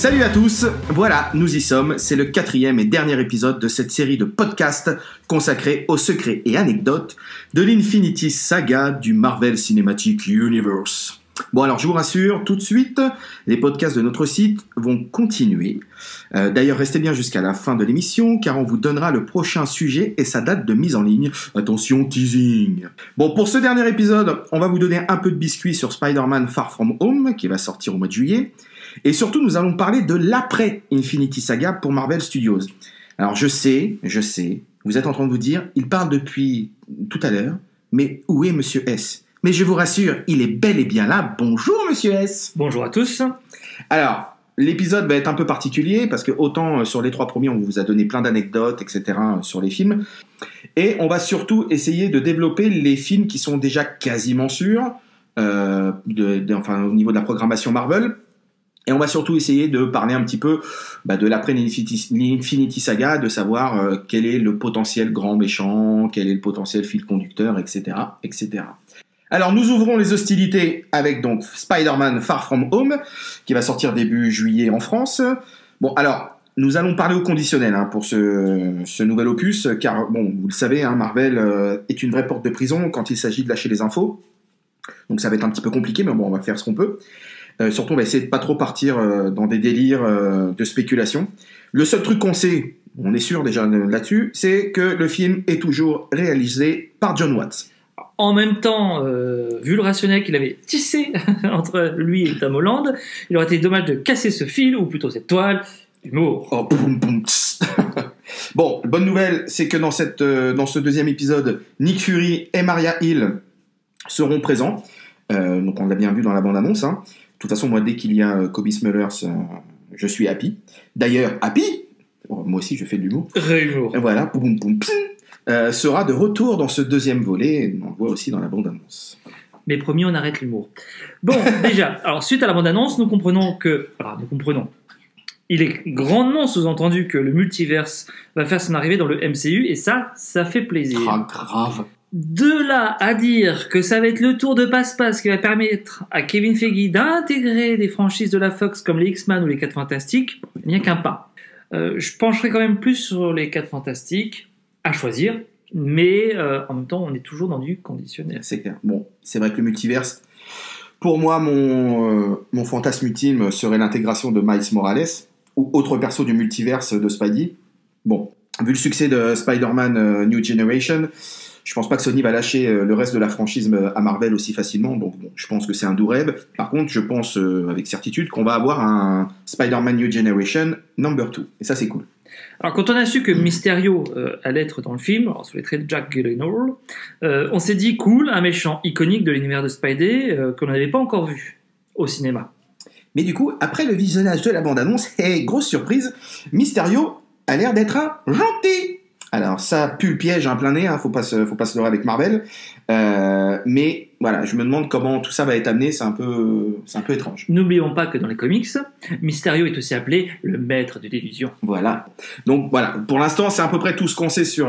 Salut à tous, voilà, nous y sommes, c'est le 4e et dernier épisode de cette série de podcasts consacrés aux secrets et anecdotes de l'Infinity Saga du Marvel Cinematic Universe. Bon alors je vous rassure, tout de suite, les podcasts de notre site vont continuer. D'ailleurs restez bien jusqu'à la fin de l'émission car on vous donnera le prochain sujet et sa date de mise en ligne. Attention, teasing. Bon, pour ce dernier épisode, on va vous donner un peu de biscuit sur Spider-Man Far From Home qui va sortir au mois de juillet. Et surtout, nous allons parler de l'après Infinity Saga pour Marvel Studios. Alors je sais, vous êtes en train de vous dire, il parle depuis tout à l'heure, mais où est Monsieur S ? Mais je vous rassure, il est bel et bien là. Bonjour Monsieur S. Bonjour à tous. Alors, l'épisode va être un peu particulier, parce que autant sur les 3 premiers, on vous a donné plein d'anecdotes, etc. sur les films. Et on va surtout essayer de développer les films qui sont déjà quasiment sûrs, au niveau de la programmation Marvel. Et on va surtout essayer de parler un petit peu de l'après-Infinity Saga, de savoir quel est le potentiel grand méchant, quel est le potentiel fil conducteur, etc., etc. Alors nous ouvrons les hostilités avec donc Spider-Man Far From Home, qui va sortir début juillet en France. Bon alors, nous allons parler au conditionnel pour ce nouvel opus, car bon, vous le savez, Marvel est une vraie porte de prison quand il s'agit de lâcher les infos. Donc ça va être un petit peu compliqué, mais bon, on va faire ce qu'on peut. Surtout, on va essayer de pas trop partir dans des délires de spéculation. Le seul truc qu'on sait, on est sûr déjà là-dessus, c'est que le film est toujours réalisé par Jon Watts. En même temps, vu le rationnel qu'il avait tissé entre lui et Tom Holland, il aurait été dommage de casser ce fil, ou plutôt cette toile, d'humour. Oh, boum, boum, bon, bonne nouvelle, c'est que dans ce deuxième épisode, Nick Fury et Maria Hill seront présents. Donc on l'a bien vu dans la bande-annonce. De toute façon, moi, dès qu'il y a Cobie Smulders, je suis happy. D'ailleurs, happy, moi aussi je fais de l'humour. Réhumour. Voilà, boum, boum, sera de retour dans ce deuxième volet. On le voit aussi dans la bande-annonce. Mais promis, on arrête l'humour. Bon, déjà, alors suite à la bande-annonce, nous comprenons. Il est grandement sous-entendu que le multiverse va faire son arrivée dans le MCU, et ça fait plaisir. Ah, grave. De là à dire que ça va être le tour de passe-passe qui va permettre à Kevin Feige d'intégrer des franchises de la Fox comme les X-Men ou les 4 Fantastiques, il n'y a qu'un pas. Je pencherai quand même plus sur les 4 Fantastiques, à choisir, mais en même temps, on est toujours dans du conditionnel. C'est clair. Bon, c'est vrai que le multiverse, pour moi, mon fantasme ultime serait l'intégration de Miles Morales ou autre perso du multiverse de Spidey. Bon, vu le succès de Spider-Man New Generation, je pense pas que Sony va lâcher le reste de la franchise à Marvel aussi facilement, donc bon, je pense que c'est un doux rêve. Par contre, je pense avec certitude qu'on va avoir un Spider-Man New Generation number 2, et ça c'est cool. Alors quand on a su que Mysterio allait être dans le film, alors sous les traits de Jack Gyllenhaal, on s'est dit cool, un méchant iconique de l'univers de Spidey qu'on n'avait pas encore vu au cinéma. Mais du coup, après le visionnage de la bande-annonce, grosse surprise, Mysterio a l'air d'être un gentil. Alors ça pue le piège plein nez, faut pas se leurrer avec Marvel, mais voilà, je me demande comment tout ça va être amené, c'est un peu étrange. N'oublions pas que dans les comics, Mysterio est aussi appelé le maître de l'illusion. Voilà, donc voilà, pour l'instant c'est à peu près tout ce qu'on sait sur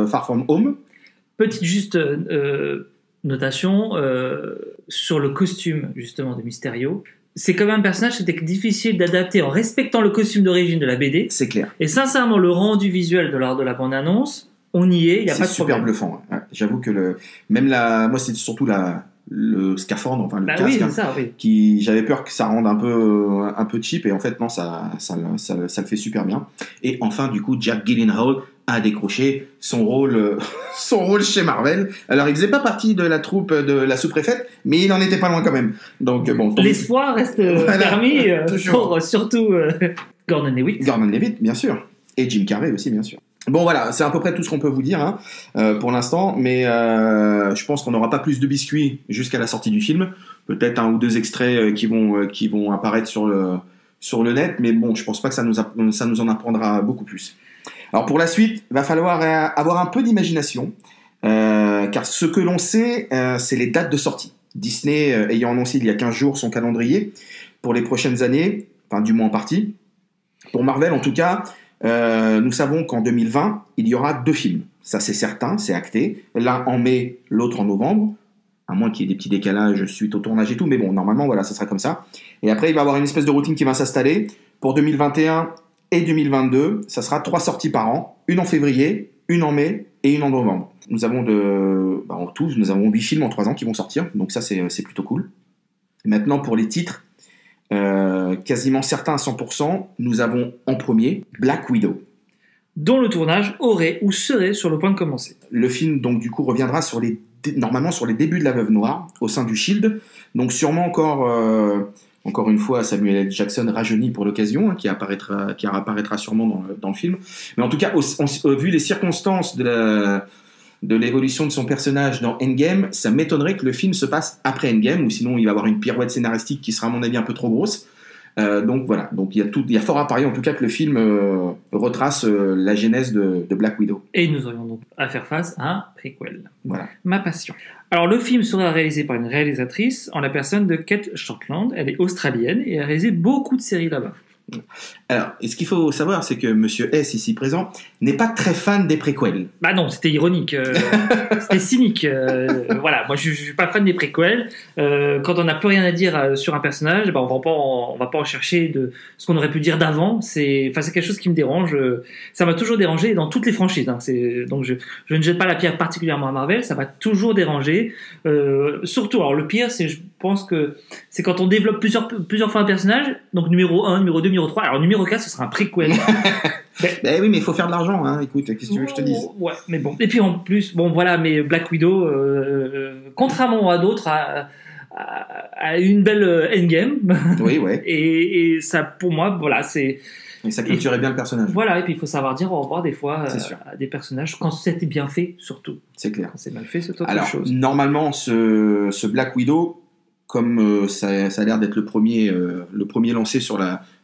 Far From Home. Petite juste notation sur le costume justement de Mysterio. C'est quand même un personnage qui était difficile d'adapter en respectant le costume d'origine de la BD. C'est clair. Et sincèrement, le rendu visuel de la bande-annonce, on y est, il n'y a pas de problème. C'est super bluffant. Ouais. J'avoue que moi c'est surtout le scaphandre, enfin le casque, oui, c'est ça, oui. Qui j'avais peur que ça rende un peu cheap, et en fait non, ça le fait super bien. Et enfin du coup, Jack Gyllenhaal a décroché son rôle chez Marvel. Alors il faisait pas partie de la troupe de la sous-préfète, mais il en était pas loin quand même. Donc bon. L'espoir reste permis pour surtout Gordon Levitt. Gordon Levitt, bien sûr, et Jim Carrey aussi, bien sûr. Bon voilà, c'est à peu près tout ce qu'on peut vous dire pour l'instant, mais je pense qu'on n'aura pas plus de biscuits jusqu'à la sortie du film. Peut-être 1 ou 2 extraits qui vont apparaître sur le net, mais bon, je pense pas que ça nous en apprendra beaucoup plus. Alors pour la suite, va falloir avoir un peu d'imagination, car ce que l'on sait, c'est les dates de sortie. Disney ayant annoncé il y a 15 jours son calendrier pour les prochaines années, enfin du moins en partie. Pour Marvel en tout cas, nous savons qu'en 2020, il y aura 2 films. Ça c'est certain, c'est acté. L'un en mai, l'autre en novembre. à moins qu'il y ait des petits décalages suite au tournage et tout, mais bon, normalement, voilà, ça sera comme ça. Et après, il va y avoir une espèce de routine qui va s'installer. Pour 2021 et 2022, ça sera 3 sorties par an, une en février, une en mai et une en novembre. Nous avons en tout, nous avons 8 films en 3 ans qui vont sortir, donc ça, c'est plutôt cool. Maintenant, pour les titres, quasiment certains à 100%, nous avons en premier Black Widow, dont le tournage aurait ou serait sur le point de commencer. Le film, donc, du coup, reviendra normalement sur les débuts de la Veuve Noire, au sein du SHIELD. Donc, sûrement encore une fois, Samuel L. Jackson rajeuni pour l'occasion, qui apparaîtra sûrement dans le film. Mais en tout cas, vu les circonstances de l'évolution de son personnage dans Endgame, ça m'étonnerait que le film se passe après Endgame, ou sinon il va y avoir une pirouette scénaristique qui sera, à mon avis, un peu trop grosse. Donc voilà, donc il y a fort à parier en tout cas que le film retrace la genèse de Black Widow. Et nous aurions donc à faire face à un prequel. Voilà. Ma passion. Alors le film sera réalisé par une réalisatrice en la personne de Kate Shortland. Elle est australienne et a réalisé beaucoup de séries là-bas. Alors, et ce qu'il faut savoir, c'est que Monsieur S, ici présent, n'est pas très fan des préquels. Bah non, c'était ironique, c'était cynique. Voilà, moi je suis pas fan des préquels. Quand on n'a plus rien à dire sur un personnage, bah, on va pas en chercher de ce qu'on aurait pu dire d'avant. C'est quelque chose qui me dérange. Ça m'a toujours dérangé dans toutes les franchises. Hein. Donc je ne jette pas la pierre particulièrement à Marvel. Ça m'a toujours dérangé. Surtout, alors le pire, je pense que c'est quand on développe plusieurs fois un personnage. Donc numéro 1, numéro 2, numéro 3. Alors numéro 4, ce sera un prequel. Ben oui, mais il faut faire de l'argent, hein. Écoute, qu'est-ce que tu veux que je te dise? Ouais, mais bon. Et puis en plus, bon voilà, mais Black Widow, contrairement à d'autres, a une belle endgame. Oui, ouais. Et ça, pour moi, voilà, c'est. Et ça clôturait bien le personnage. Voilà, et puis il faut savoir dire au revoir des fois à des personnages quand c'était bien fait, surtout. C'est clair. Quand c'est mal fait, c'est autre chose. Alors, normalement, ce Black Widow, comme ça a l'air d'être le premier lancé sur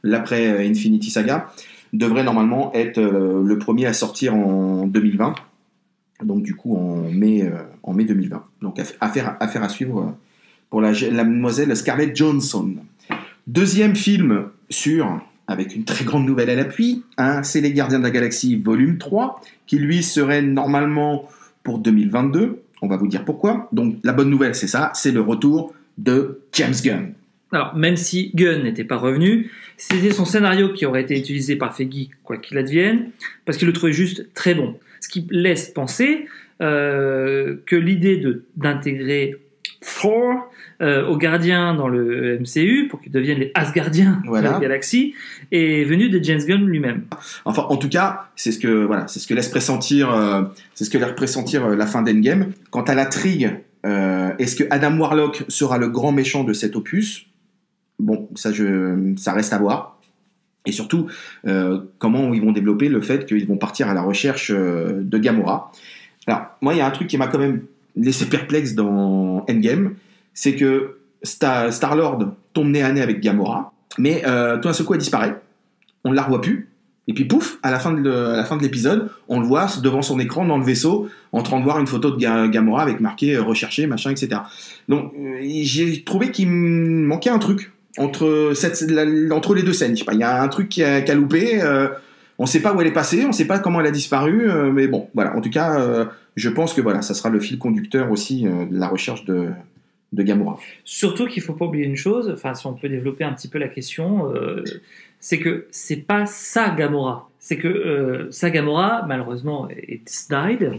l'après Infinity Saga, devrait normalement être le premier à sortir en 2020. Donc du coup en mai 2020. Donc affaire à suivre pour la mademoiselle Scarlett Johansson. Deuxième film avec une très grande nouvelle à l'appui, hein, c'est Les Gardiens de la Galaxie volume 3, qui lui serait normalement pour 2022. On va vous dire pourquoi. Donc la bonne nouvelle, c'est ça, c'est le retour de James Gunn. Alors, même si Gunn n'était pas revenu, c'était son scénario qui aurait été utilisé par Feige, quoi qu'il advienne, parce qu'il le trouvait juste très bon. Ce qui laisse penser que l'idée d'intégrer Thor aux gardiens dans le MCU, pour qu'ils deviennent les Asgardiens de la galaxie, est venue de James Gunn lui-même. Enfin, en tout cas, c'est ce que laisse pressentir la fin d'Endgame. Quant à l'intrigue, est-ce que Adam Warlock sera le grand méchant de cet opus? Bon, ça reste à voir. Et surtout, comment ils vont développer le fait qu'ils vont partir à la recherche de Gamora. Alors, moi, il y a un truc qui m'a quand même laissé perplexe dans Endgame, c'est que Star-Lord tombe nez à nez avec Gamora, mais tout d'un seul coup, elle disparaît. On ne la revoit plus. Et puis pouf, à la fin de l'épisode, on le voit devant son écran dans le vaisseau, en train de voir une photo de Gamora avec marqué recherché, machin, etc. Donc j'ai trouvé qu'il manquait un truc entre les deux scènes. Je sais pas, il y a un truc qui a loupé. On ne sait pas où elle est passée, on ne sait pas comment elle a disparu, mais bon, voilà. En tout cas, je pense que voilà, ça sera le fil conducteur aussi de la recherche de Gamora. Surtout qu'il ne faut pas oublier une chose, enfin si on peut développer un petit peu la question, c'est que c'est pas sa Gamora. C'est que sa Gamora, malheureusement, it's died.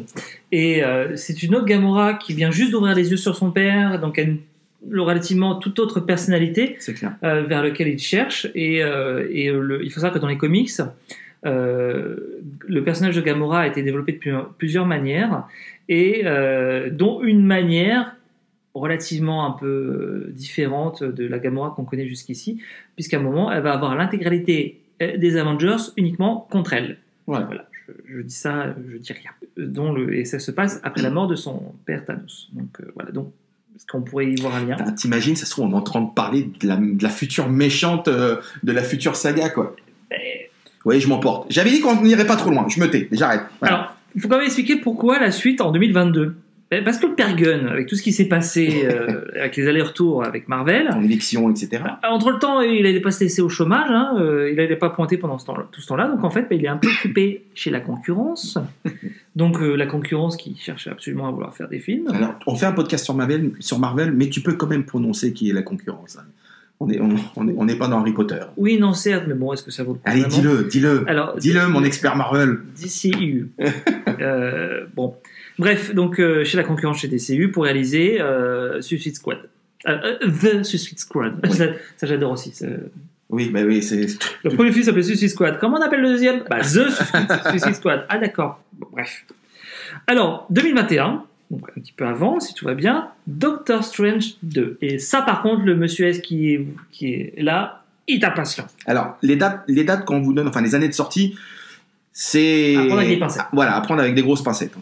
Et c'est une autre Gamora qui vient juste d'ouvrir les yeux sur son père, donc elle a relativement toute autre personnalité vers lequel il cherche. Et il faut savoir que dans les comics, le personnage de Gamora a été développé de plusieurs manières, et dont une manière relativement un peu différente de la Gamora qu'on connaît jusqu'ici, puisqu'à un moment, elle va avoir l'intégralité des Avengers uniquement contre elle. Voilà, je dis ça, je dis rien. Et ça se passe après la mort de son père Thanos. Donc voilà, donc est-ce qu'on pourrait y voir un lien? T'imagines, ça se trouve, on est en train de parler de la future méchante de la future saga, quoi. Oui, je m'emporte. J'avais dit qu'on n'irait pas trop loin. Je me tais, j'arrête. Voilà. Alors, il faut quand même expliquer pourquoi la suite en 2022. Parce que le père Gunn, avec tout ce qui s'est passé, avec les allers-retours avec Marvel, en élection, etc. Entre le temps, il n'allait pas se laisser au chômage, hein, il n'allait pas pointer pendant tout ce temps-là, donc en fait, il est un peu occupé chez la concurrence. Donc la concurrence qui cherche absolument à vouloir faire des films. Alors, on fait un podcast sur Marvel, mais tu peux quand même prononcer qui est la concurrence. Hein. On n'est pas dans Harry Potter. Oui, non, certes, mais bon, est-ce que ça vaut le coup? Allez, dis-le. Alors, dis-le, mon expert Marvel. DCU. Bon. Bref, donc chez la concurrence chez DCU pour réaliser Suicide Squad. The Suicide Squad. Oui. Ça j'adore aussi. Oui, bah oui, c'est... Le premier film s'appelait Suicide Squad. Comment on appelle le deuxième? The Suicide Squad. Ah d'accord. Bon, bref. Alors, 2021, donc un petit peu avant, si tout va bien, Doctor Strange 2. Et ça, par contre, le monsieur S qui est là, il est impatient. Alors, les dates qu'on vous donne, enfin les années de sortie, c'est... À prendre avec des pincettes. Voilà, à prendre avec des grosses pincettes.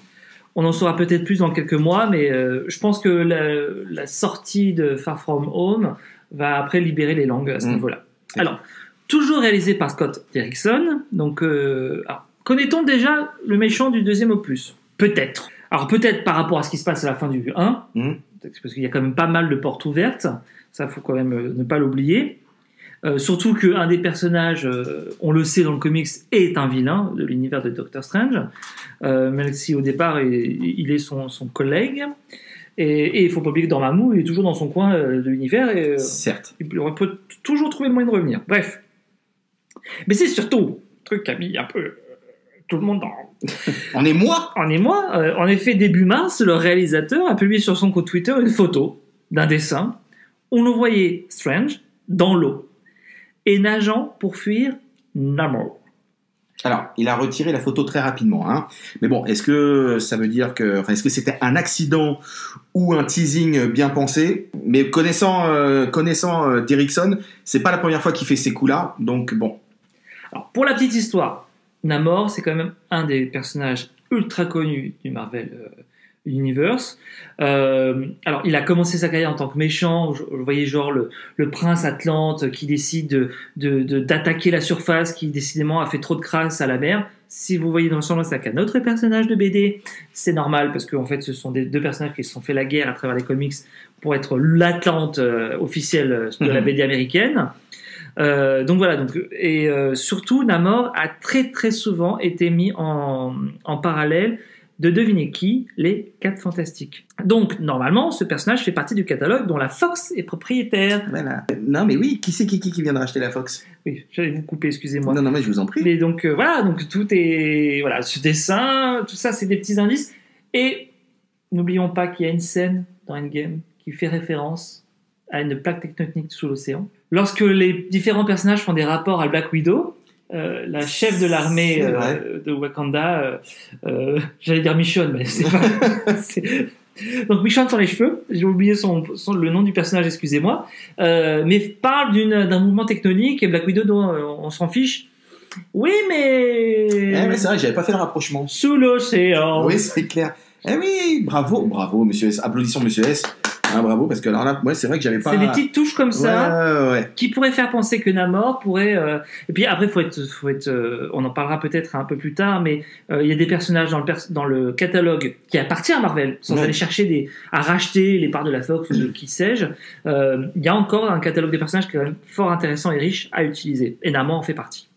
On en saura peut-être plus dans quelques mois, mais je pense que la sortie de Far From Home va après libérer les langues à ce niveau-là. Alors, toujours réalisé par Scott Derrickson. Donc, alors, connaît-on déjà le méchant du deuxième opus? Peut-être. Alors, peut-être par rapport à ce qui se passe à la fin du 1, parce qu'il y a quand même pas mal de portes ouvertes. Ça, faut quand même ne pas l'oublier. Surtout qu'un des personnages, on le sait dans le comics, est un vilain de l'univers de Doctor Strange, même si au départ il est son collègue. Et il faut pas oublier que Dormammu il est toujours dans son coin de l'univers. Et, certes. Il peut toujours trouver le moyen de revenir. Bref. Mais c'est surtout le truc qui a mis un peu tout le monde dans... En émoi. En effet, début mars, le réalisateur a publié sur son compte Twitter une photo d'un dessin où l'on voyait Strange dans l'eau et nageant pour fuir Namor. Alors, il a retiré la photo très rapidement, hein. Mais bon, est-ce que ça veut dire que, enfin, est-ce que c'était un accident ou un teasing bien pensé? Mais connaissant Derrickson, c'est pas la première fois qu'il fait ces coups-là, donc bon. Alors, pour la petite histoire, Namor, c'est quand même un des personnages ultra connus du Marvel Universe. Alors, il a commencé sa carrière en tant que méchant. Vous voyez, genre le prince Atlante qui décide d'attaquer la surface, qui décidément a fait trop de crasse à la mer. Si vous voyez dans le sens, c'est qu'un autre personnage de BD, c'est normal parce qu'en fait, ce sont deux personnages qui se sont fait la guerre à travers les comics pour être l'Atlante officielle de la BD américaine. Donc voilà, et surtout Namor a très très souvent été mis en parallèle de deviner qui, les 4 Fantastiques. Donc normalement, ce personnage fait partie du catalogue dont la Fox est propriétaire. Voilà. Non mais oui, qui c'est qui vient de racheter la Fox? Oui, j'allais vous couper, excusez-moi. Non mais je vous en prie. Mais donc voilà, donc tout est voilà, ce dessin, tout ça, c'est des petits indices. Et n'oublions pas qu'il y a une scène dans Endgame qui fait référence à une plaque tectonique sous l'océan. Lorsque les différents personnages font des rapports à Black Widow, la chef de l'armée de Wakanda, j'allais dire Michonne, mais c'est pas... Donc Michonne sans les cheveux, j'ai oublié le nom du personnage, excusez-moi, mais parle d'un mouvement tectonique et Black Widow dont on s'en fiche. Oui, mais... mais c'est vrai, j'avais pas fait le rapprochement. Sous l'océan. Oui, c'est clair. Oui, bravo, monsieur S. Applaudissons, monsieur S. Ah, bravo, parce que alors là, moi, c'est vrai que j'avais pas... C'est des petites touches comme ça ouais. Qui pourraient faire penser que Namor pourrait... Et puis après, faut être on en parlera peut-être un peu plus tard, mais il y a des personnages dans le catalogue qui appartient à Marvel, sans aller chercher à racheter les parts de la Fox ou de qui sais-je. Il y a encore un catalogue des personnages qui est quand même fort intéressant et riche à utiliser. Et Namor en fait partie.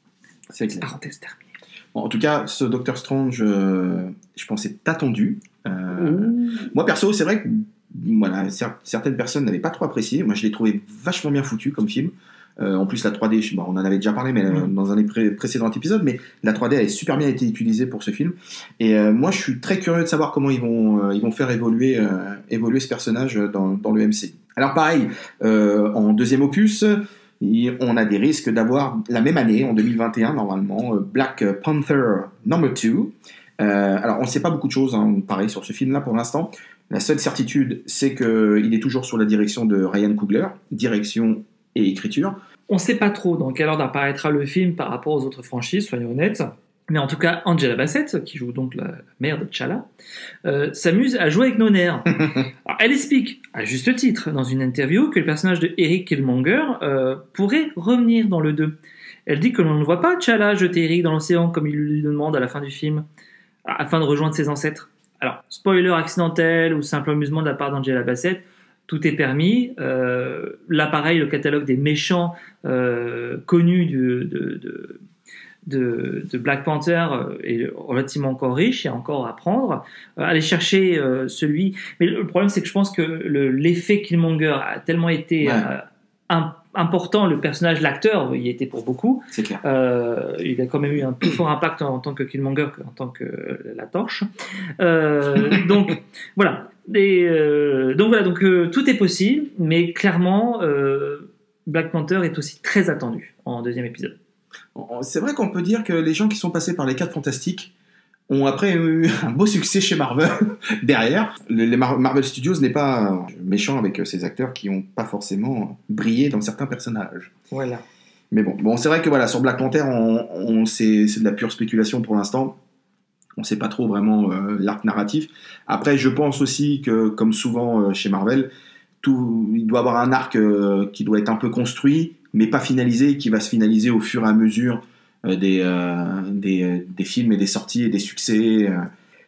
C'est clair. Parenthèse terminée. Bon, en tout cas, ce Doctor Strange, je pense, est attendu. Moi, perso, c'est vrai que voilà, certaines personnes n'avaient pas trop apprécié. Moi, je l'ai trouvé vachement bien foutu comme film. En plus, la 3D, on en avait déjà parlé mais dans un précédent épisode, mais la 3D a super bien été utilisée pour ce film. Et moi, je suis très curieux de savoir comment ils vont faire évoluer ce personnage dans le MCU. Alors pareil, en deuxième opus, on a des risques d'avoir la même année, en 2021 normalement, Black Panther No. 2. Alors, on ne sait pas beaucoup de choses, pareil, sur ce film-là pour l'instant. La seule certitude, c'est qu'il est toujours sous la direction de Ryan Coogler, direction et écriture. On ne sait pas trop dans quel ordre apparaîtra le film par rapport aux autres franchises, soyons honnêtes. Mais en tout cas, Angela Bassett, qui joue donc la mère de T'Challa, s'amuse à jouer avec nos nerfs. Alors, elle explique, à juste titre, dans une interview, que le personnage de Eric Killmonger pourrait revenir dans le 2. Elle dit que l'on ne voit pas T'Challa jeter Eric dans l'océan comme il lui demande à la fin du film, afin de rejoindre ses ancêtres. Alors, spoiler accidentel ou simple amusement de la part d'Angela Bassett, tout est permis. Là, pareil, le catalogue des méchants connus de Black Panther est relativement encore riche, il y a encore à apprendre. Aller chercher celui... Mais le problème, c'est que je pense que l'effet Killmonger a tellement été important, le personnage, l'acteur, il y était pour beaucoup. C'est clair. Il a quand même eu un plus fort impact en tant que Killmonger qu'en tant que la Torche. Donc, voilà. Donc tout est possible, mais clairement, Black Panther est aussi très attendu en deuxième épisode. C'est vrai qu'on peut dire que les gens qui sont passés par les 4 Fantastiques ont après eu un beau succès chez Marvel derrière. Les Marvel Studios n'est pas méchant avec ces acteurs qui n'ont pas forcément brillé dans certains personnages. Voilà. Mais bon, c'est vrai que voilà, sur Black Panther, c'est de la pure spéculation pour l'instant. On ne sait pas trop vraiment l'arc narratif. Après, je pense aussi que, comme souvent chez Marvel, il doit avoir un arc qui doit être un peu construit, mais pas finalisé, qui va se finaliser au fur et à mesure des films et des sorties et des succès.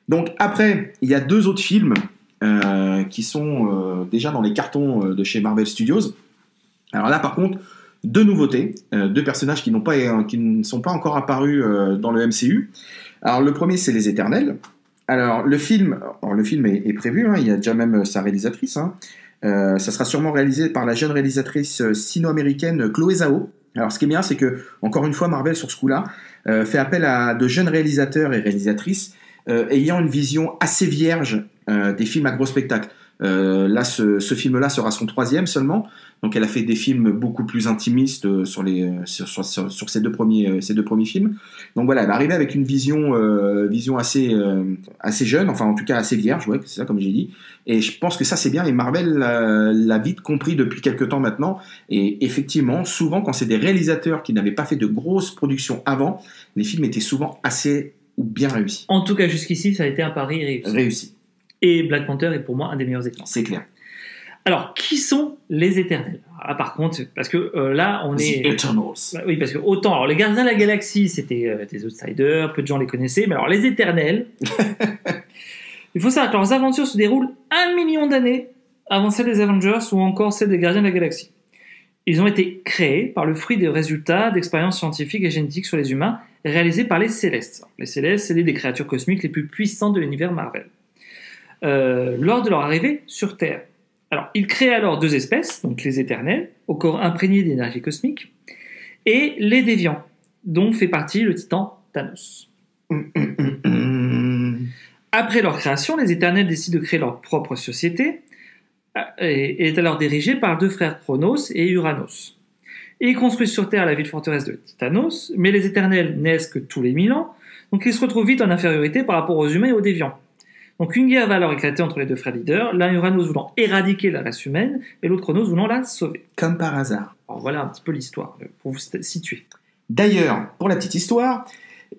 Donc après, il y a 2 autres films qui sont déjà dans les cartons de chez Marvel Studios. Alors là, par contre, 2 nouveautés, 2 personnages qui ne sont pas encore apparus dans le MCU. Alors le premier, c'est Les Éternels. Alors le film est prévu, hein, il y a déjà même sa réalisatrice. Ça sera sûrement réalisé par la jeune réalisatrice sino-américaine Chloé Zhao. Alors ce qui est bien, c'est que, encore une fois, Marvel, sur ce coup-là, fait appel à de jeunes réalisateurs et réalisatrices ayant une vision assez vierge des films à gros spectacle. Là, ce film-là sera son 3e seulement, donc elle a fait des films beaucoup plus intimistes sur ses deux premiers films. Donc voilà, elle est arrivée avec une vision assez jeune, enfin en tout cas assez vierge, ouais, c'est ça comme j'ai dit. Et je pense que ça c'est bien, et Marvel l'a vite compris depuis quelques temps maintenant. Et effectivement, souvent quand c'est des réalisateurs qui n'avaient pas fait de grosses productions avant, les films étaient souvent assez ou bien réussis. En tout cas, jusqu'ici, ça a été un pari réussi. Et Black Panther est pour moi un des meilleurs exemples. C'est clair. Alors, qui sont les Éternels ? Ah, par contre, parce que là, on est... The Eternals. Oui, parce que autant... Alors, les Gardiens de la Galaxie, c'était des outsiders, peu de gens les connaissaient, mais alors, les Éternels... il faut savoir que leurs aventures se déroulent 1 million d'années avant celles des Avengers ou encore celles des Gardiens de la Galaxie. Ils ont été créés par le fruit des résultats d'expériences scientifiques et génétiques sur les humains réalisées par les Célestes. Les Célestes, c'est l'une des créatures cosmiques les plus puissantes de l'univers Marvel. Lors de leur arrivée sur Terre. Alors, ils créent alors 2 espèces, donc les Éternels, au corps imprégné d'énergie cosmique, et les Déviants, dont fait partie le titan Thanos. Après leur création, les Éternels décident de créer leur propre société, et est alors dirigée par 2 frères Chronos et Uranos. Ils construisent sur Terre la ville forteresse de Titanos, mais les Éternels naissent que tous les 1000 ans, donc ils se retrouvent vite en infériorité par rapport aux humains et aux Déviants. Donc une guerre va alors éclater entre les 2 frères leaders, l'un Uranos voulant éradiquer la race humaine et l'autre Chronos voulant la sauver. Comme par hasard. Alors voilà un petit peu l'histoire, pour vous situer. D'ailleurs, pour la petite histoire,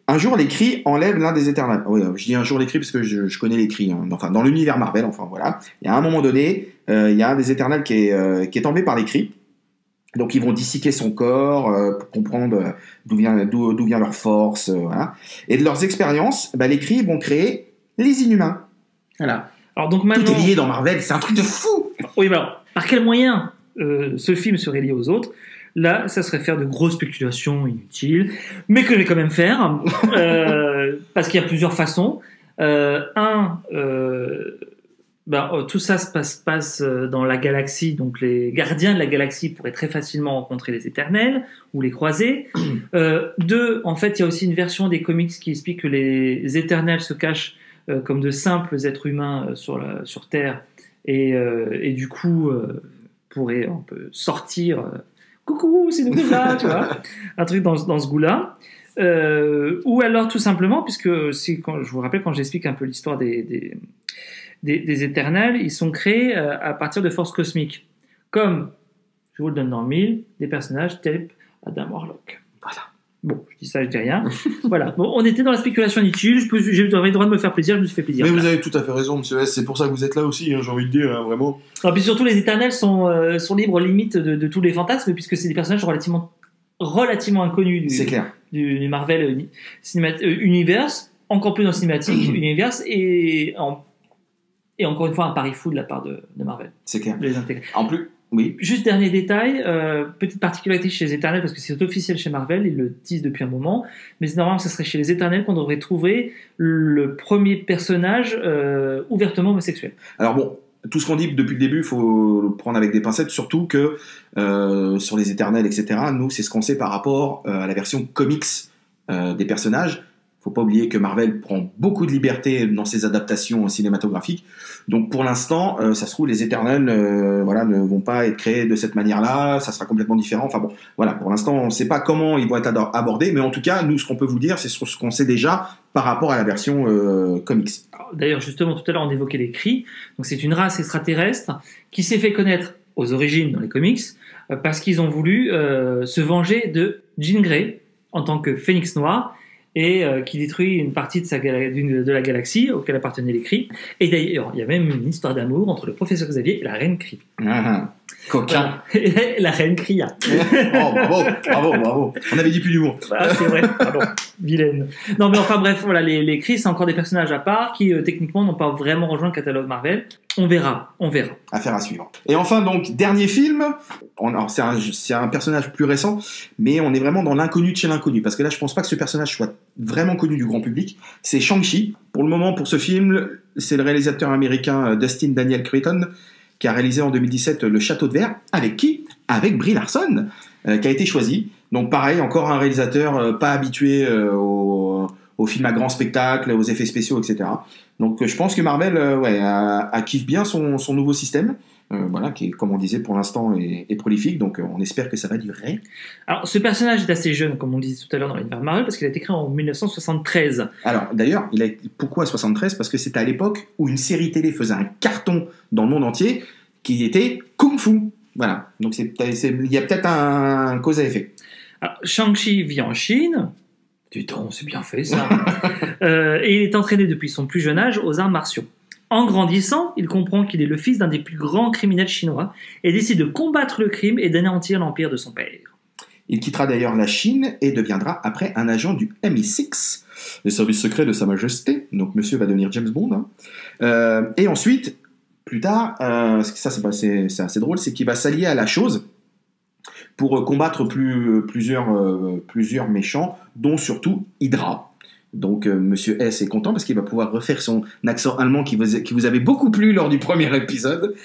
un jour les Kree enlèvent l'un des Éternels. Oui, je dis un jour les Kree parce que je connais les Kree, hein. Enfin, dans l'univers Marvel, enfin voilà. Il y a un moment donné, il y a un des Éternels qui est enlevé par les Kree. Donc ils vont disséquer son corps pour comprendre d'où vient leur force, voilà. Et de leurs expériences, les Kree vont créer les Inhumains. Voilà. Alors donc maintenant... Tout est lié dans Marvel, c'est un truc de fou. Oui, mais alors, par quel moyen ce film serait lié aux autres ? Là, ça serait faire de grosses spéculations inutiles, mais que je vais quand même faire, parce qu'il y a plusieurs façons. Tout ça se passe dans la galaxie, donc les gardiens de la galaxie pourraient très facilement rencontrer les Éternels ou les croiser. 2, en fait, il y a aussi une version des comics qui explique que les Éternels se cachent comme de simples êtres humains sur Terre et du coup pourraient un peu sortir coucou, c'est nous là, tu vois, un truc dans ce goût-là. Ou alors tout simplement, puisque je vous rappelle quand j'explique un peu l'histoire des Éternels, ils sont créés à partir de forces cosmiques, comme, je vous le donne dans le mille, des personnages tels Adam Warlock. Voilà. Bon, je dis ça, je dis rien. Voilà. Bon, on était dans la spéculation inutile. J'avais le droit de me faire plaisir, je me suis fait plaisir. Mais vous avez tout à fait raison, monsieur S. C'est pour ça que vous êtes là aussi, hein, j'ai envie de dire, hein, vraiment. Et puis surtout, les Éternels sont libres limite de tous les fantasmes, puisque c'est des personnages relativement inconnus du Marvel Universe, encore plus dans le Cinematic Universe, et encore une fois un pari fou de la part de Marvel. C'est clair. De les intégrer. En plus, Oui. Juste dernier détail, petite particularité chez les Éternels, parce que c'est officiel chez Marvel, ils le disent depuis un moment, mais normalement ce serait chez les Éternels qu'on devrait trouver le premier personnage ouvertement homosexuel. Alors bon, tout ce qu'on dit depuis le début, il faut le prendre avec des pincettes, surtout que sur les Éternels, etc., nous, c'est ce qu'on sait par rapport à la version comics des personnages. Faut pas oublier que Marvel prend beaucoup de liberté dans ses adaptations cinématographiques. Donc pour l'instant, ça se trouve, les Éternels ne vont pas être créés de cette manière-là, ça sera complètement différent. Enfin bon, voilà, pour l'instant, on ne sait pas comment ils vont être abordés, mais en tout cas, nous, ce qu'on peut vous dire, c'est sur ce qu'on sait déjà par rapport à la version comics. D'ailleurs, justement, tout à l'heure, on évoquait les Kree. Donc c'est une race extraterrestre qui s'est fait connaître aux origines dans les comics parce qu'ils ont voulu se venger de Jean Grey en tant que Phénix Noir, et qui détruit une partie de la galaxie auquel appartenaient les Kree. Et d'ailleurs, il y a même une histoire d'amour entre le professeur Xavier et la reine Kree. Coquin. Voilà. La reine Kree. Oh, bravo. On avait dit plus d'humour. Ah, c'est vrai, pardon. Vilaine. Non, mais enfin bref, voilà, les Kree, c'est encore des personnages à part qui, techniquement, n'ont pas vraiment rejoint le catalogue Marvel. On verra. Affaire à suivre. Et enfin, donc, dernier film. Alors, c'est un personnage plus récent, mais on est vraiment dans l'inconnu de chez l'inconnu. Parce que là, je pense pas que ce personnage soit vraiment connu du grand public. C'est Shang-Chi. Pour le moment, pour ce film, c'est le réalisateur américain Dustin Daniel Cretton qui a réalisé en 2017 Le Château de Verre. Avec qui ? Avec Brie Larson, qui a été choisi. Donc pareil, encore un réalisateur pas habitué aux films à grand spectacle, aux effets spéciaux, etc. Donc je pense que Marvel kiffe bien son nouveau système. Qui, comme on disait, pour l'instant est prolifique, donc on espère que ça va durer. Alors, ce personnage est assez jeune, comme on disait tout à l'heure dans l'univers Marvel, parce qu'il a été créé en 1973. Alors, d'ailleurs, pourquoi 73 ? Parce que c'était à l'époque où une série télé faisait un carton dans le monde entier, qui était Kung Fu. Voilà, donc il y a peut-être un cause à effet. Alors, Shang-Chi vit en Chine. Du temps, c'est bien fait, ça. Et il est entraîné depuis son plus jeune âge aux arts martiaux. En grandissant, il comprend qu'il est le fils d'un des plus grands criminels chinois et décide de combattre le crime et d'anéantir l'empire de son père. Il quittera d'ailleurs la Chine et deviendra après un agent du MI6, les services secrets de Sa Majesté. Donc monsieur va devenir James Bond. Et ensuite, plus tard, ça c'est assez drôle, c'est qu'il va s'allier à la Chose pour combattre plusieurs méchants, dont surtout Hydra. Donc Monsieur S est content parce qu'il va pouvoir refaire son accent allemand qui vous avait beaucoup plu lors du premier épisode.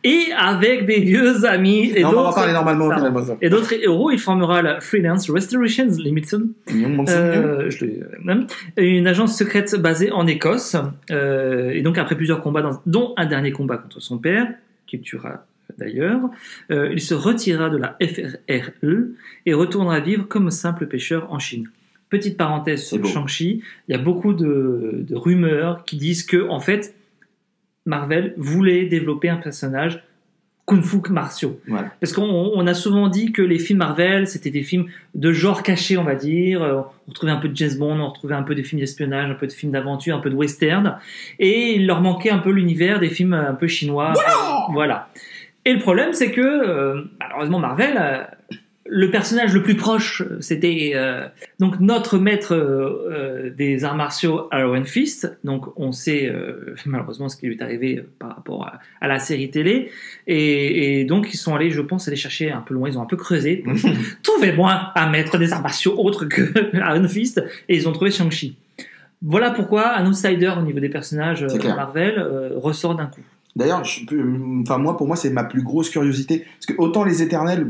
Et avec des vieux amis et on va parler normalement. Et d'autres héros, il formera la Freelance Restorations Limited, une agence secrète basée en Écosse. Et donc après plusieurs combats, dont un dernier combat contre son père, qu'il tuera d'ailleurs, il se retirera de la FRRE et retournera vivre comme simple pêcheur en Chine. Petite parenthèse sur Shang-Chi, il y a beaucoup de rumeurs qui disent que, en fait, Marvel voulait développer un personnage kung-fu martiaux. Voilà. Parce qu'on a souvent dit que les films Marvel, c'était des films de genre caché, on va dire. On retrouvait un peu de James Bond, on retrouvait un peu des films d'espionnage, un peu de films d'aventure, un peu de western. Et il leur manquait un peu l'univers des films un peu chinois. Voilà. Et le problème, c'est que, malheureusement, Marvel... le personnage le plus proche, c'était donc notre maître des arts martiaux, Iron Fist. Donc on sait malheureusement ce qui lui est arrivé par rapport à la série télé. Et donc ils sont allés, je pense, aller chercher un peu loin. Ils ont un peu creusé. Trouvez-moi un maître des arts martiaux autre que Iron Fist. Et ils ont trouvé Shang-Chi. Voilà pourquoi un outsider au niveau des personnages Marvel ressort d'un coup. D'ailleurs, pour moi, c'est ma plus grosse curiosité. Parce que autant les Éternels,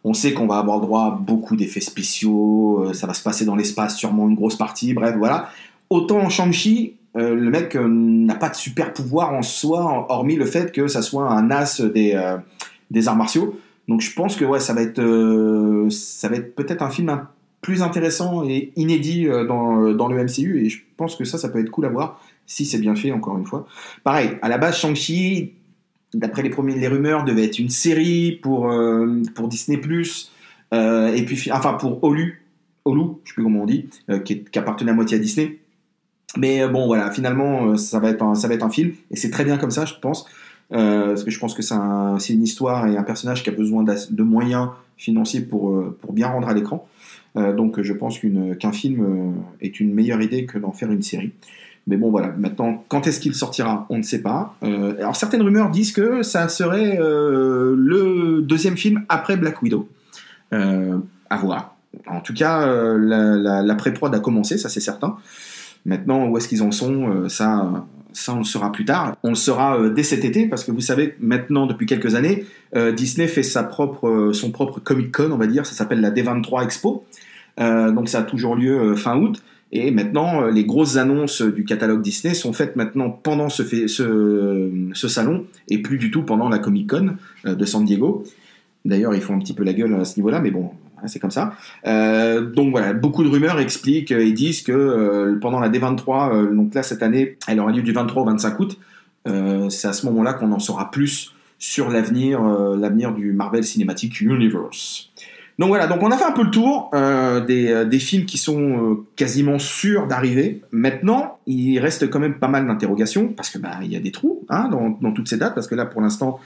on sait qu'on va avoir le droit à beaucoup d'effets spéciaux, ça va se passer dans l'espace, sûrement une grosse partie, bref, voilà. Autant Shang-Chi, le mec n'a pas de super pouvoir en soi, hormis le fait que ça soit un as des arts martiaux. Donc je pense que ça va être peut-être un film plus intéressant et inédit dans le MCU, et je pense que ça peut être cool à voir, si c'est bien fait, encore une fois. Pareil, à la base, Shang-Chi... D'après les rumeurs, devait être une série pour Disney+, et puis pour Hulu, je sais plus comment on dit, qui appartenait à moitié à Disney. Mais finalement, ça va être un film, et c'est très bien comme ça, je pense, parce que je pense que c'est une histoire et un personnage qui a besoin de moyens financiers pour bien rendre à l'écran. Donc je pense qu'un film est une meilleure idée que d'en faire une série. Mais bon, voilà, maintenant, quand est-ce qu'il sortira, on ne sait pas. Alors, certaines rumeurs disent que ça serait le deuxième film après Black Widow. À voir. En tout cas, la pré-prod a commencé, ça c'est certain. Maintenant, où est-ce qu'ils en sont, ça, on le saura plus tard. On le saura dès cet été, parce que vous savez, maintenant, depuis quelques années, Disney fait son propre Comic-Con, on va dire. Ça s'appelle la D23 Expo. Donc ça a toujours lieu fin août. Et maintenant, les grosses annonces du catalogue Disney sont faites maintenant pendant ce salon, et plus du tout pendant la Comic-Con de San Diego. D'ailleurs, ils font un petit peu la gueule à ce niveau-là, mais bon, c'est comme ça. Donc voilà, beaucoup de rumeurs expliquent et disent que pendant la D23, donc là cette année, elle aura lieu du 23 au 25 août, c'est à ce moment-là qu'on en saura plus sur l'avenir du Marvel Cinematic Universe. Donc voilà, donc on a fait un peu le tour des films qui sont quasiment sûrs d'arriver. Maintenant, il reste quand même pas mal d'interrogations, parce que il y a des trous dans toutes ces dates, parce que là pour l'instant,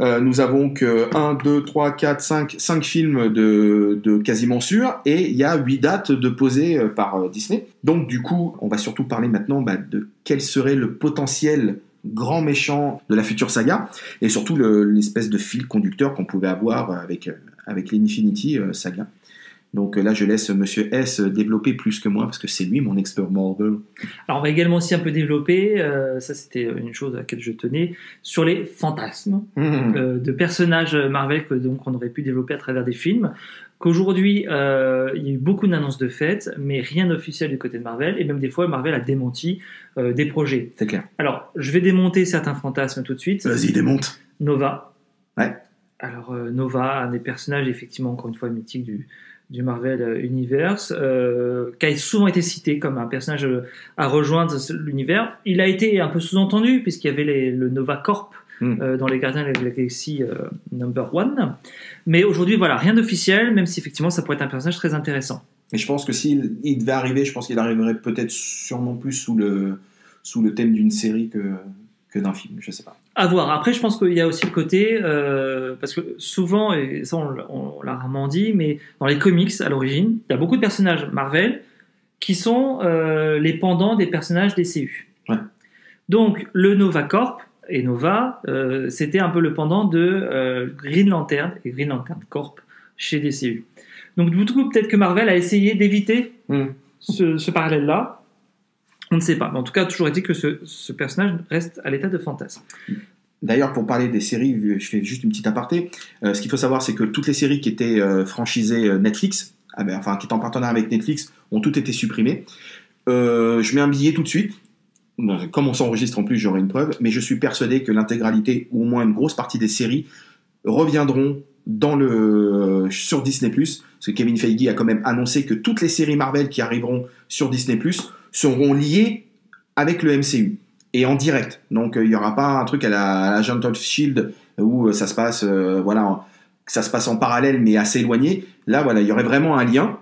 nous avons que 1, 2, 3, 4, 5 films de quasiment sûrs, et il y a 8 dates de posées par Disney. Donc du coup, on va surtout parler maintenant de quel serait le potentiel grand méchant de la future saga, et surtout l'espèce de fil conducteur qu'on pouvait avoir avec l'Infinity Saga. Donc là, je laisse Monsieur S développer plus que moi, parce que c'est lui mon expert Marvel. Alors on va également aussi un peu développer, ça c'était une chose à laquelle je tenais, sur les fantasmes de personnages Marvel qu'on aurait pu développer à travers des films. Qu'aujourd'hui, il y a eu beaucoup d'annonces de fait, mais rien d'officiel du côté de Marvel, et même des fois, Marvel a démenti des projets. C'est clair. Alors, je vais démonter certains fantasmes tout de suite. Vas-y, démonte. Nova. Ouais. Alors, Nova, un des personnages, effectivement, encore une fois, mythique du Marvel Universe, qui a souvent été cité comme un personnage à rejoindre l'univers. Il a été un peu sous-entendu, puisqu'il y avait le Nova Corp, dans les Gardiens de la Galaxie number 1. Mais aujourd'hui, voilà, rien d'officiel, même si effectivement ça pourrait être un personnage très intéressant. Et je pense que s'il devait arriver, je pense qu'il arriverait peut-être sûrement plus sous le thème d'une série que d'un film, je sais pas. À voir. Après, je pense qu'il y a aussi le côté, parce que souvent, et ça on l'a rarement dit, mais dans les comics à l'origine, il y a beaucoup de personnages Marvel qui sont les pendants des personnages DCU. Ouais. Donc, le Nova Corp, et Nova, c'était un peu le pendant de Green Lantern et Green Lantern Corp chez DCU. Donc du coup, peut-être que Marvel a essayé d'éviter ce parallèle-là. On ne sait pas. Mais en tout cas, toujours est-il que ce personnage reste à l'état de fantasme. D'ailleurs, pour parler des séries, je fais juste une petite aparté. Ce qu'il faut savoir, c'est que toutes les séries qui étaient franchisées Netflix, qui étaient en partenariat avec Netflix, ont toutes été supprimées. Je mets un billet tout de suite. Comme on s'enregistre en plus, j'aurai une preuve, mais je suis persuadé que l'intégralité, ou au moins une grosse partie des séries, reviendront sur Disney+, parce que Kevin Feige a quand même annoncé que toutes les séries Marvel qui arriveront sur Disney+, seront liées avec le MCU, et en direct. Donc il n'y aura pas un truc à la Agent of S.H.I.E.L.D. où ça se passe, ça se passe en parallèle, mais assez éloigné. Là, voilà, il y aurait vraiment un lien.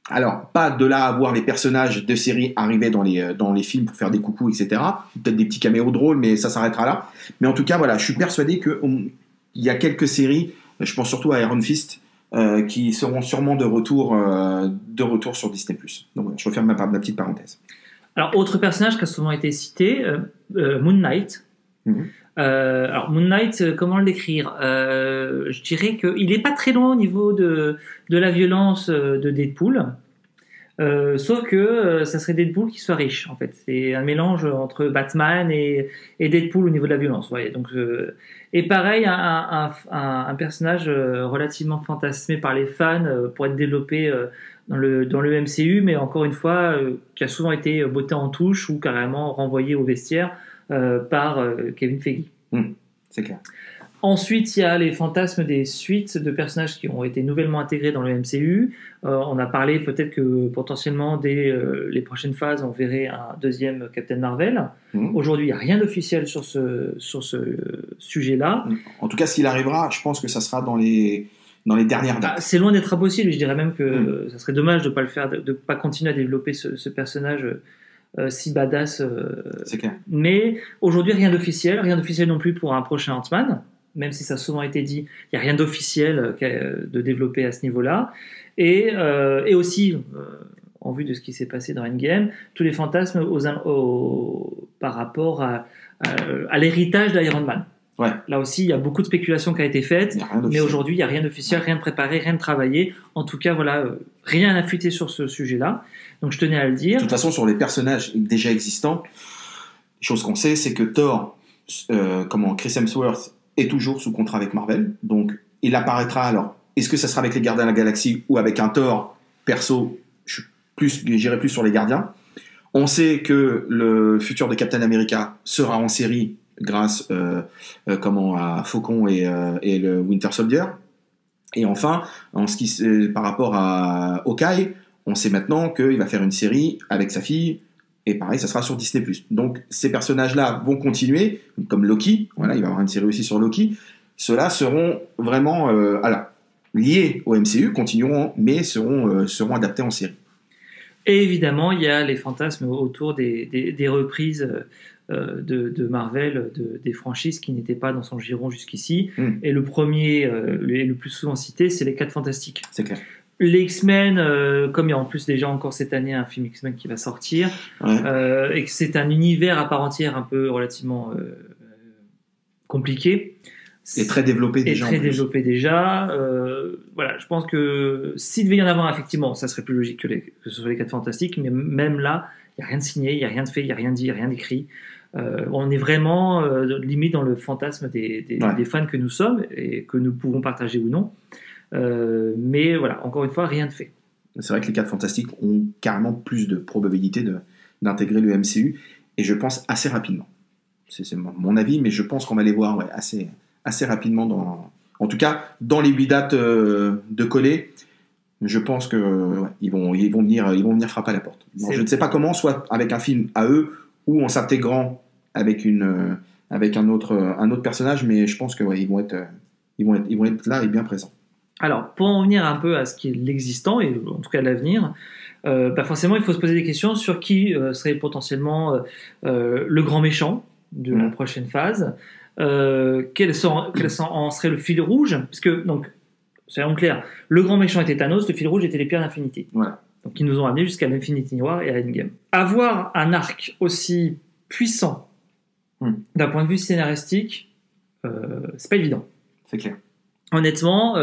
Alors, pas de là à voir les personnages de séries arriver dans les films pour faire des coucous, etc. Peut-être des petits caméos drôles, mais ça s'arrêtera là. Mais en tout cas, voilà, je suis persuadé qu'il y a quelques séries, je pense surtout à Iron Fist, qui seront sûrement de retour sur Disney+. Donc voilà, je referme ma petite parenthèse. Alors, autre personnage qui a souvent été cité, Moon Knight. Alors, Moon Knight, comment le décrire ? Je dirais qu'il n'est pas très loin au niveau de la violence de Deadpool. Sauf que ça serait Deadpool qui soit riche, en fait. C'est un mélange entre Batman et Deadpool au niveau de la violence. Voyez. Donc, et pareil, un personnage relativement fantasmé par les fans pour être développé dans le MCU, mais encore une fois, qui a souvent été botté en touche ou carrément renvoyé au vestiaire par Kevin Feige. C'est clair. Ensuite, il y a les fantasmes des suites de personnages qui ont été nouvellement intégrés dans le MCU. On a parlé peut-être que potentiellement, dès les prochaines phases, on verrait un deuxième Captain Marvel. Aujourd'hui, il n'y a rien d'officiel sur ce sujet-là. En tout cas, s'il arrivera, je pense que ça sera dans les dernières dates. C'est loin d'être impossible. Je dirais même que ça serait dommage de ne pas le faire, de pas continuer à développer ce personnage si badass. C'est clair. Mais aujourd'hui, rien d'officiel non plus pour un prochain Ant-Man. Même si ça a souvent été dit, il n'y a rien d'officiel de développer à ce niveau-là. Et aussi, en vue de ce qui s'est passé dans Endgame, tous les fantasmes par rapport à l'héritage d'Iron Man. Ouais. Là aussi, il y a beaucoup de spéculations qui a été faites, mais aujourd'hui, il n'y a rien d'officiel, rien de préparé, rien de travaillé. En tout cas, voilà, rien à fuiter sur ce sujet-là. Donc, je tenais à le dire. De toute façon, sur les personnages déjà existants, chose qu'on sait, c'est que Thor, Chris Hemsworth est toujours sous contrat avec Marvel, donc il apparaîtra. Alors, est-ce que ça sera avec les Gardiens de la Galaxie ou avec un Thor perso? J'irai plus sur les Gardiens. On sait que le futur de Captain America sera en série grâce à Faucon et le Winter Soldier. Et enfin, par rapport à Hawkeye, on sait maintenant qu'il va faire une série avec sa fille, et pareil, ça sera sur Disney+. Donc ces personnages-là vont continuer, comme Loki, voilà, il va y avoir une série aussi sur Loki. Ceux-là seront vraiment liés au MCU, continueront, mais seront adaptés en série. Et évidemment, il y a les fantasmes autour des reprises de Marvel, des franchises qui n'étaient pas dans son giron jusqu'ici. Et le premier, le plus souvent cité, c'est les 4 Fantastiques. C'est clair. Les X-Men, comme il y a en plus déjà encore cette année un film X-Men qui va sortir, et que c'est un univers à part entière un peu relativement compliqué. Et très développé déjà. Voilà, je pense que s'il devait y en avoir effectivement, ça serait plus logique que ce soit les 4 Fantastiques, mais même là, il n'y a rien de signé, il n'y a rien de fait, il n'y a rien dit, il n'y a rien d'écrit. On est vraiment limite dans le fantasme des fans que nous sommes et que nous pouvons partager ou non. Mais voilà, encore une fois, rien de fait. C'est vrai que les 4 Fantastiques ont carrément plus de probabilité d'intégrer le MCU, et je pense assez rapidement. C'est mon avis, mais je pense qu'on va les voir assez rapidement, en tout cas dans les 8 dates de coller. Je pense que ils vont venir frapper à la porte. Alors, je ne sais pas comment, soit avec un film à eux ou en s'intégrant avec un autre personnage, mais je pense que ils vont être là et bien présents. Alors, pour en venir un peu à ce qui est l'existant, et en tout cas l'avenir, forcément, il faut se poser des questions sur qui serait potentiellement le grand méchant de la prochaine phase. Quel en serait le fil rouge? Parce que, donc, soyons clairs, le grand méchant était Thanos, le fil rouge était les pierres d'infinité. Voilà. Donc, ils nous ont amenés jusqu'à l'Infinity War et à Endgame. Avoir un arc aussi puissant d'un point de vue scénaristique, c'est pas évident. C'est clair. Honnêtement,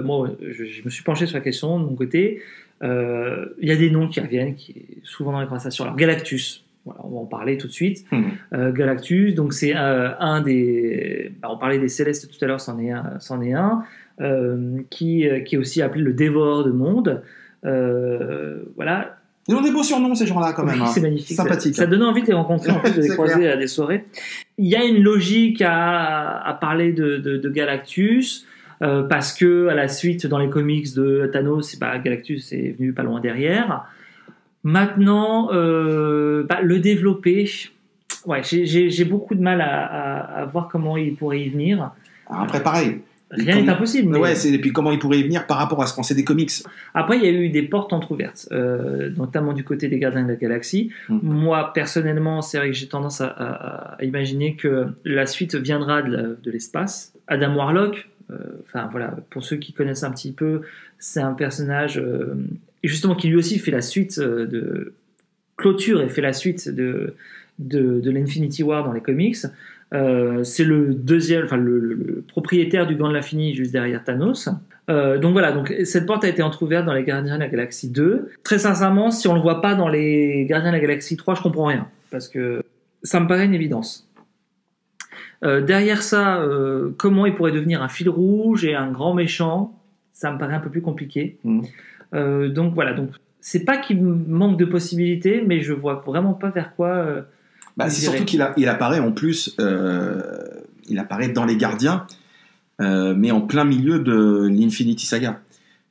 moi, je me suis penché sur la question de mon côté. Il y a des noms qui reviennent souvent dans les conversations. Alors, Galactus, voilà, on va en parler tout de suite. Galactus, donc c'est un des... on parlait des Célestes tout à l'heure, c'en est un qui est aussi appelé le Dévoreur de Monde. Voilà. Ils ont des beaux surnoms, ces gens-là, quand même. Oui, c'est magnifique. Sympathique. Ça donnait envie de les rencontrer, en plus de les croiser à des soirées. Il y a une logique à parler de Galactus, parce que à la suite, dans les comics de Thanos, Galactus est venu pas loin derrière. Maintenant, le développer, j'ai beaucoup de mal à voir comment il pourrait y venir. Alors après, pareil. Rien n'est impossible. Mais... et puis comment il pourrait y venir par rapport à ce qu'on sait des comics. Après, il y a eu des portes entrouvertes, notamment du côté des Gardiens de la Galaxie. Moi, personnellement, c'est vrai que j'ai tendance à imaginer que la suite viendra de l'espace. Adam Warlock, voilà, pour ceux qui connaissent un petit peu, c'est un personnage justement qui lui aussi fait la suite de clôture et fait la suite de l'Infinity War dans les comics. C'est le deuxième, le propriétaire du Gant de l'Infini juste derrière Thanos. Donc voilà, donc cette porte a été entrouverte dans les Gardiens de la Galaxie 2. Très sincèrement, si on le voit pas dans les Gardiens de la Galaxie 3, je comprends rien, parce que ça me paraît une évidence. Derrière ça, comment il pourrait devenir un fil rouge et un grand méchant, ça me paraît un peu plus compliqué. Donc voilà, donc c'est pas qu'il manque de possibilités, mais je vois vraiment pas vers quoi. C'est surtout qu'il apparaît en plus, il apparaît dans les Gardiens, mais en plein milieu de l'Infinity Saga.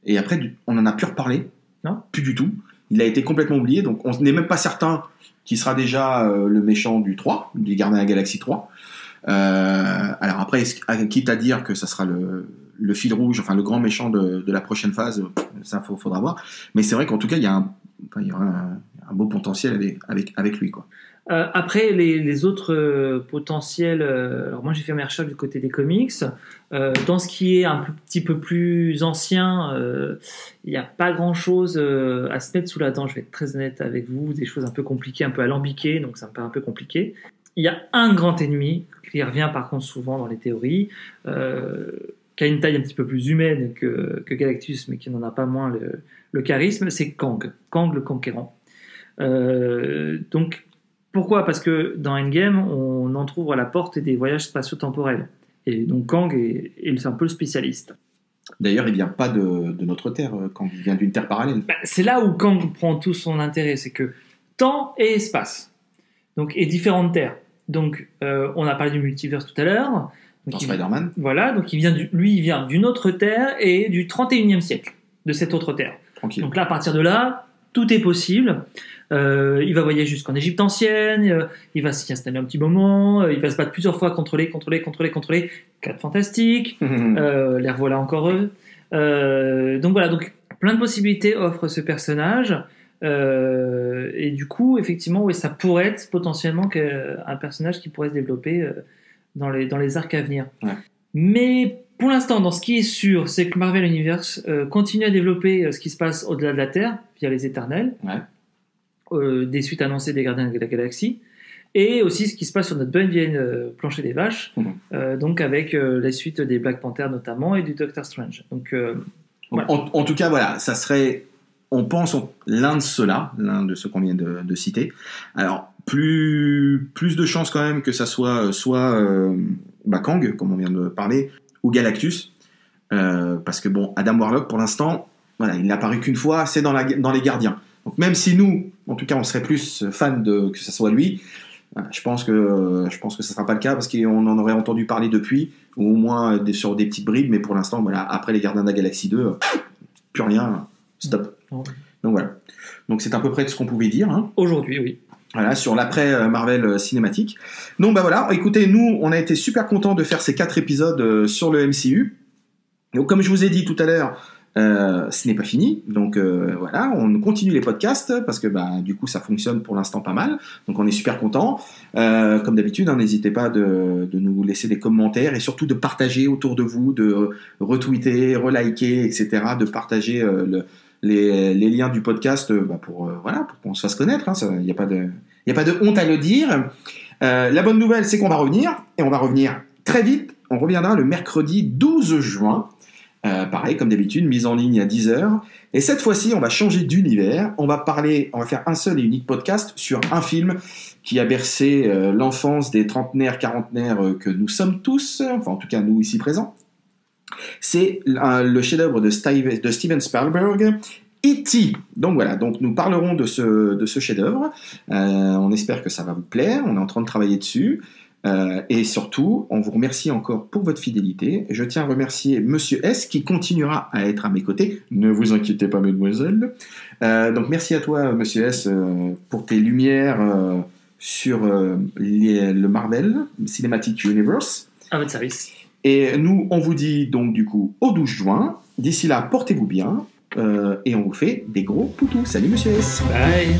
Et après, on en a plus reparlé, non, plus du tout. Il a été complètement oublié, donc on n'est même pas certain qu'il sera déjà le méchant du 3, du Gardiens de la Galaxie 3. Alors après, quitte à dire que ça sera le fil rouge, enfin le grand méchant de la prochaine phase, ça faudra voir. Mais c'est vrai qu'en tout cas, il y a un beau potentiel avec lui, quoi. Après, les autres potentiels, alors moi j'ai fait mes recherches du côté des comics. Dans ce qui est petit peu plus ancien, il n'y a pas grand-chose à se mettre sous la dent, je vais être très honnête avec vous, des choses un peu compliquées, un peu alambiquées, donc ça me paraît un peu compliqué. Il y a un grand ennemi, qui revient par contre souvent dans les théories, qui a une taille un petit peu plus humaine que Galactus, mais qui n'en a pas moins le charisme, c'est Kang le Conquérant. Donc, pourquoi ? Parce que dans Endgame, on entrouvre la porte des voyages spatio-temporels. Et donc Kang est un peu le spécialiste. D'ailleurs, il vient pas de notre Terre, Kang, il vient d'une Terre parallèle. C'est là où Kang prend tout son intérêt, c'est que temps et espace, donc, et différentes terres. Donc, on a parlé du multiverse tout à l'heure. Dans Spider-Man. Voilà, donc il vient d'une autre Terre et du 31e siècle, de cette autre Terre. Tranquille. Donc là, à partir de là, tout est possible. Il va voyager jusqu'en Égypte ancienne, il va s'y installer un petit moment, il va se battre plusieurs fois contre les 4 fantastiques, les revoilà encore eux. Donc voilà, donc plein de possibilités offre ce personnage. Et du coup, effectivement, oui, ça pourrait être potentiellement un personnage qui pourrait se développer dans les arcs à venir. Ouais. Mais pour l'instant, dans ce qui est sûr, c'est que Marvel Universe continue à développer ce qui se passe au-delà de la Terre, via les Éternels, des suites annoncées des Gardiens de la Galaxie, et aussi ce qui se passe sur notre bonne vieille plancher des vaches, donc avec les suites des Black Panther notamment, et du Doctor Strange. Donc, voilà. En tout cas, voilà, ça serait, on pense, l'un de ceux qu'on vient de citer. Alors, plus de chances quand même que ça soit Kang, comme on vient de parler, ou Galactus, parce que bon, Adam Warlock, pour l'instant, voilà, il n'a apparu qu'une fois, c'est dans les Gardiens. Donc même si nous, en tout cas, on serait plus fan que ça soit lui, je pense que ça sera pas le cas, parce qu'on en aurait entendu parler depuis, ou au moins sur des petites bribes, mais pour l'instant, voilà, après les Gardiens de la Galaxie 2, plus rien, stop. Donc voilà. Donc c'est à peu près ce qu'on pouvait dire. Hein. Aujourd'hui, oui. Voilà, sur l'après Marvel cinématique. Donc bah voilà, écoutez, nous, on a été super contents de faire ces 4 épisodes sur le MCU. Donc comme je vous ai dit tout à l'heure, ce n'est pas fini. Donc voilà, on continue les podcasts parce que du coup, ça fonctionne pour l'instant pas mal. Donc on est super contents. Comme d'habitude, n'hésitez pas de nous laisser des commentaires et surtout de partager autour de vous, de retweeter, reliker, etc. De partager les liens du podcast pour qu'on se fasse connaître. Il n'y a pas de honte à le dire. La bonne nouvelle, c'est qu'on va revenir, et on va revenir très vite. On reviendra le mercredi 12 juin. Pareil, comme d'habitude, mise en ligne à 10h. Et cette fois-ci, on va changer d'univers. On va faire un seul et unique podcast sur un film qui a bercé l'enfance des trentenaires, quarantenaires que nous sommes tous, enfin en tout cas nous ici présents. C'est le chef-d'œuvre de Steven Spielberg, E.T. Donc voilà, donc nous parlerons de ce chef-d'œuvre. On espère que ça va vous plaire. On est en train de travailler dessus. Et surtout, on vous remercie encore pour votre fidélité. Je tiens à remercier Monsieur S qui continuera à être à mes côtés. Ne vous inquiétez pas, mesdemoiselles. Donc merci à toi, Monsieur S, pour tes lumières sur le Marvel Cinematic Universe. À votre service. Et nous, on vous dit donc du coup au 12 juin. D'ici là, portez-vous bien. Et on vous fait des gros poutous. Salut, Monsieur S. Bye.